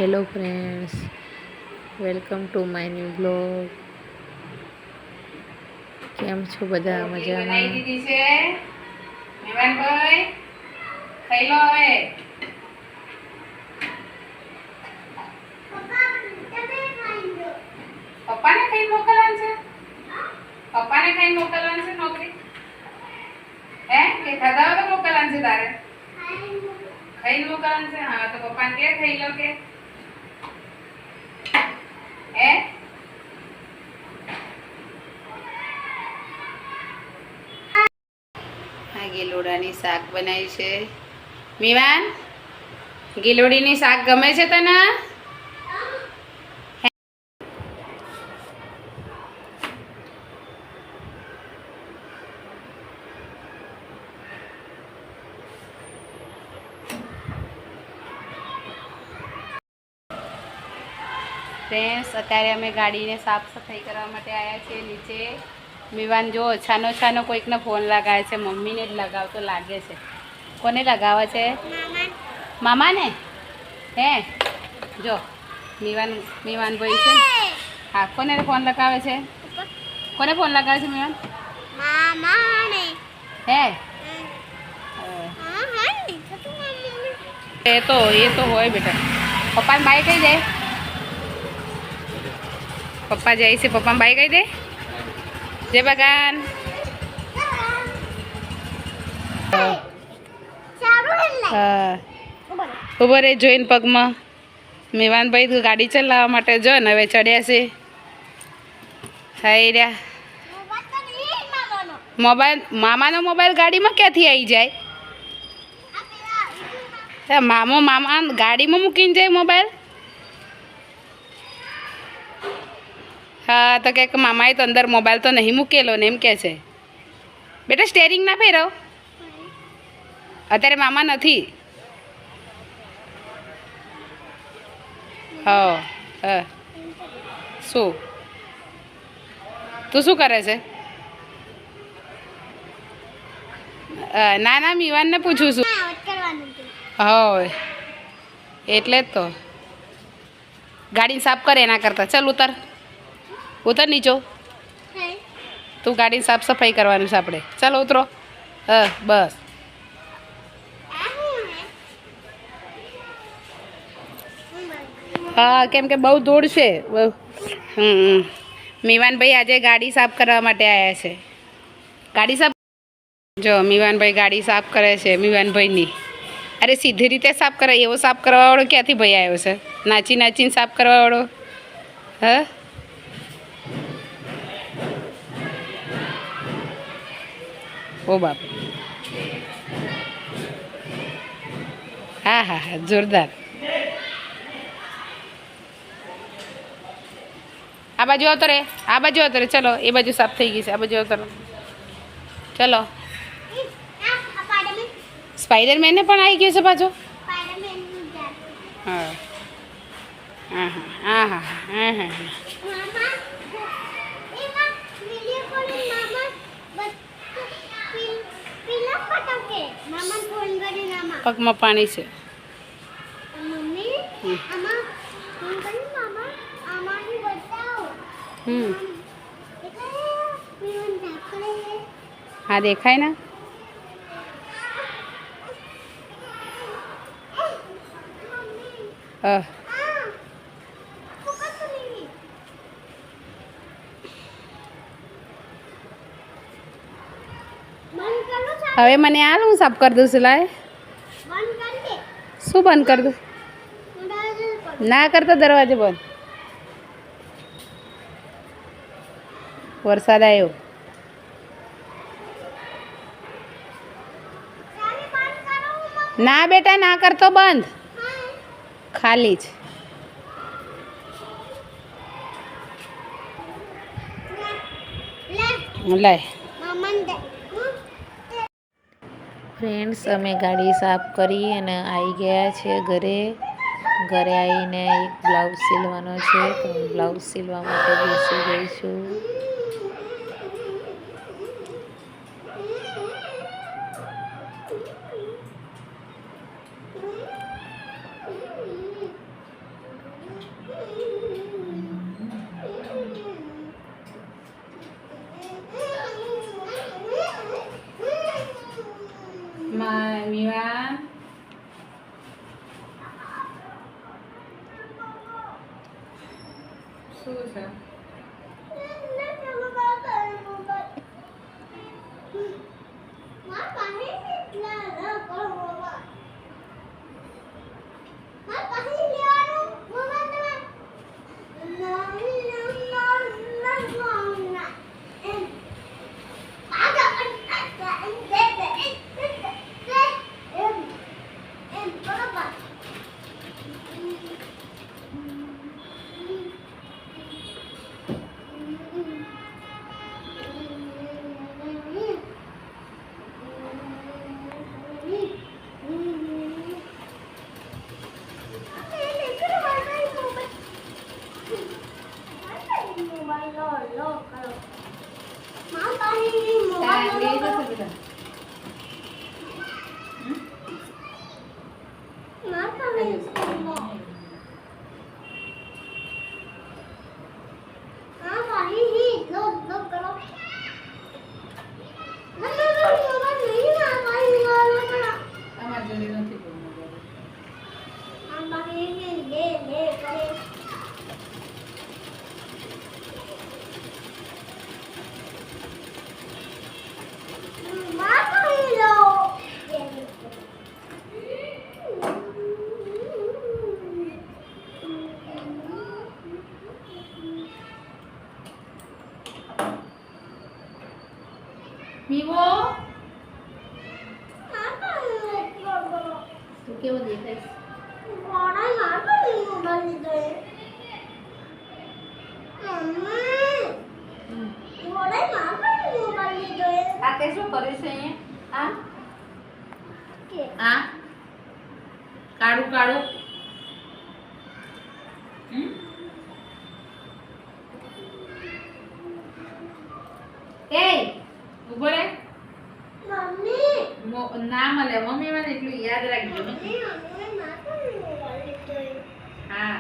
Hello friends, welcome to my new blog. કેમ છો બધા? મજામાં? દીધી છે મેવાનભાઈ, ખાઈ લો હવે. પપ્પાને ખાઈ મોકલવાનું છે, પપ્પાને ખાઈ મોકલવાનું છે નોકરી. હે કે ખાધા વગર મોકલવાનું છે તારે? ખાઈ મોકલવાનું છે. હા તો પપ્પાને કે ખાઈ લો કે હે. આ ગિલોડાની શાક બનાવી છે મીવાન. ગિલોડીની શાક ગમે છે તને? ફ્રેન્ડ્સ, અત્યારે અમે ગાડીને સાફ સફાઈ કરવા માટે આવ્યા છીએ નીચે. મીવાન જો છાનો છાનો કોઈકને ફોન લગાવે છે, મમ્મીને જ લગાવતો લાગે છે. કોને લગાવે છે? મામાને. હે જો મીવાન ભાઈ છે. હા, કોને ફોન લગાવે છે? કોને ફોન લગાવે છે મીવાન? મામાને. હે એ તો હોય બેટા. પપ્પાને બાય કહી દે. પપ્પા જાય છે, પપ્પાને બાય કહી દે. જય ભગવાન. હા, ઉભો રે જોઈને પગમાં. મેવાનભાઈ ગાડી ચલાવવા માટે જો ને હવે ચડ્યા છે. હાઈ રહ્યા મોબાઈલ. મામાનો મોબાઈલ ગાડીમાં ક્યાંથી આવી જાય? મામા ગાડીમાં મૂકીને જાય મોબાઈલ. હા તો કે મામાએ તો અંદર મોબાઈલ તો નહીં મૂકેલો ને એમ કે છે. બેટા સ્ટેરિંગ ના ફેરવ, અત્યારે મામા નથી. હા શું તું શું કરે છે? ના મીવાનને પૂછું છું. હા એટલે જ તો ગાડી સાફ કરે એના કરતા. ચાલ ઉતર નીચો. તું ગાડી સાફ સફાઈ કરવાનું છે આપણે. ચાલો ઉતરો. બસ. હા કેમ કે બહુ ધૂળ છે. મીવાનભાઈ આજે ગાડી સાફ કરવા માટે આવ્યા છે. ગાડી સાફ જો મીવાનભાઈ ગાડી સાફ કરે છે. મીવાનભાઈની અરે સીધી રીતે સાફ કરે એવો સાફ કરવાવાળો ક્યાંથી ભાઈ આવ્યો છે? નાચીને સાફ કરવાવાળો. હા ઓ બાપ. હા જોરદાર. આ બાજુ આવતો રે, ચલો એ બાજુ સાફ થઈ ગઈ છે. આ બાજુ આવતો રે. ચલો. સ્પાઈડરમેનને પણ આવી ગયું છે પાછો. હા. પગમાં પાણી છે. હા દેખાય ને. હવે મને હાલ હું સાફ કરી દઉં છું. લાય શું બંધ કરી દઉં? ના કરતો દરવાજો બંધ. વરસાદ આવ્યો. ના બેટા ના કરતો બંધ, ખાલી જ. લાય ફ્રેન્ડ્સ, અમે ગાડી સાફ કરી અને આવી ગયા છે ઘરે. ઘરે આવીને એક બ્લાઉઝ સીલવાનો છે તો હું બ્લાઉઝ સીલવા માટે બેસી ગઈ છું. શું છે? અમાર જોડે નથી કોઈ મોબાઈલ. પીવો તું કેવો દેખાય? આ તે શું કર્યું છે અહીંયા? આ કાળું કાળું એ ઉભો રે. ના મળે મમ્મી મને એટલું યાદ રાખજો. હા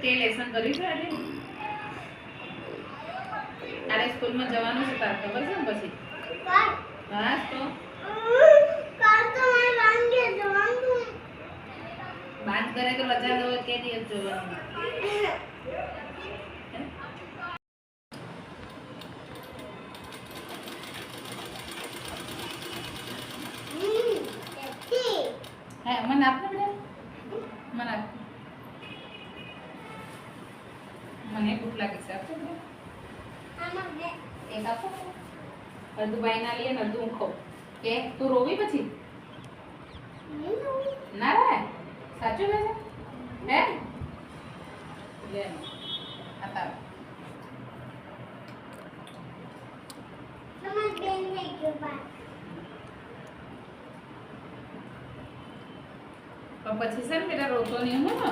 તે લેસન કર્યું છે આજે? તારે સ્કૂલમાં જવાનું છે તારે ખબર છે ને પછી? હા તો બાંધ કરે તો રજા દો કે દિવસ જોવાનું. હા મને આપને બેટા મને આપ. મને ભૂખ લાગે છે આપો એક આપો. અડધું બાઈ ના લઈએ ને અડધું હું ખાઉં. કે તું રોવી પછી ના રે સાચું કહે છે હે લે આ તાર પણ પછી છે ને બેટા રોતો નહીં હું ને.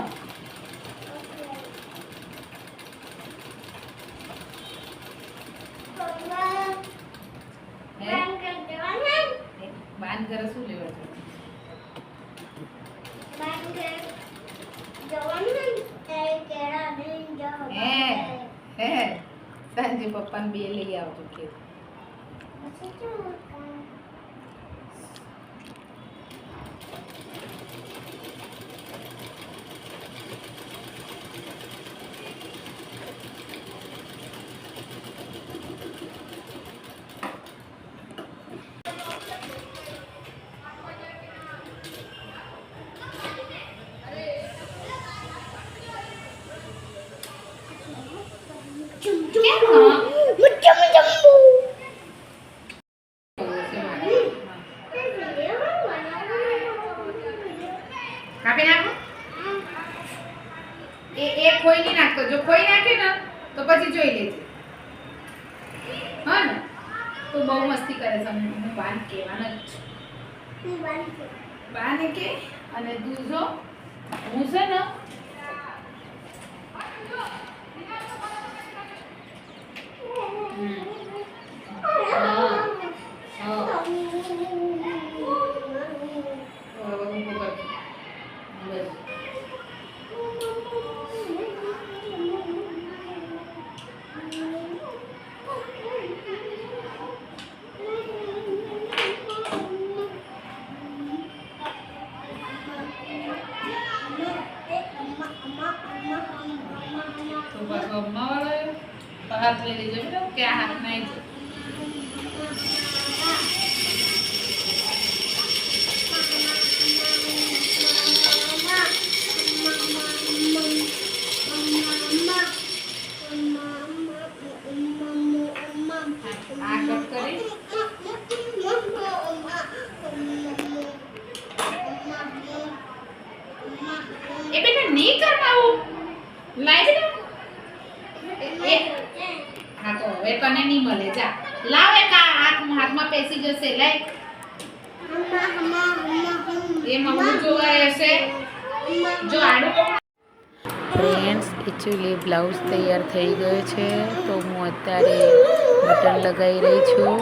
બાંધ કરે શું લેવા છે? સાંજે પપ્પાને બે લઈ આવજો કે કાપી નાખો. એ ખોઈ નહીં નાખતો. જો ખોઈ નાખે ને તો પછી જોઈ લેજે. હા ને તું બહુ મસ્તી કરે છે. હું બાન કહેવાના જ છું. બાને કે અને દૂધો હું છે ને લાઈ દે હા તો હવે તને નહીં મળે જા લાવ એક આ હાથમાં પેસી જશે લાઈ એ મમ્મી જોવા રહેશે જો આડું ફ્રેન્ડ્સ એકચ્યુઅલી બ્લાઉઝ તૈયાર થઈ ગયો છે તો હું અત્યારે બટન લગાવી રહી છું.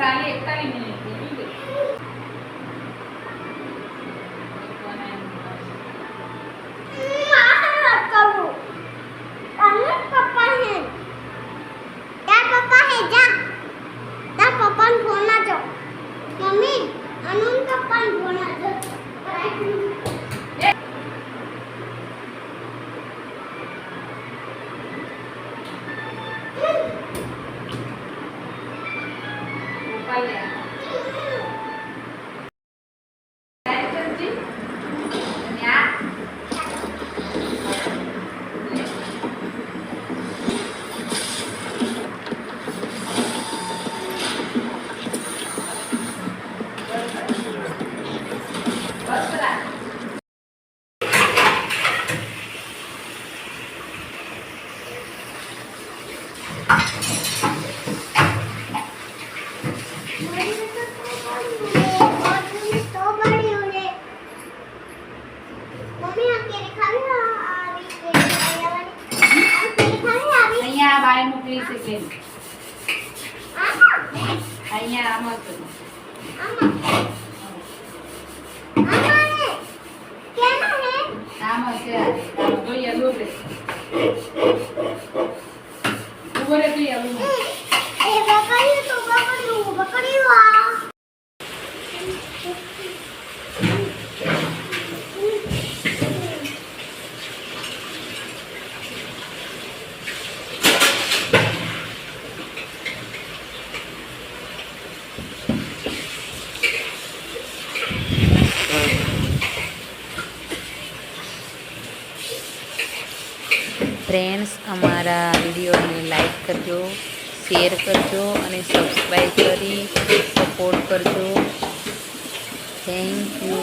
સાલી 41 મિનિટ અહીંયા બાય મોકલી છે અહીંયા આમ હતું આમ હશે તો યલો રે ઉભો રે તો યલો ફ્રેન્ડ્સ અમારા વિડીયોને લાઈક કરજો, શેર કરજો અને સબસ્ક્રાઈબ કરી સપોર્ટ કરજો. Thank you.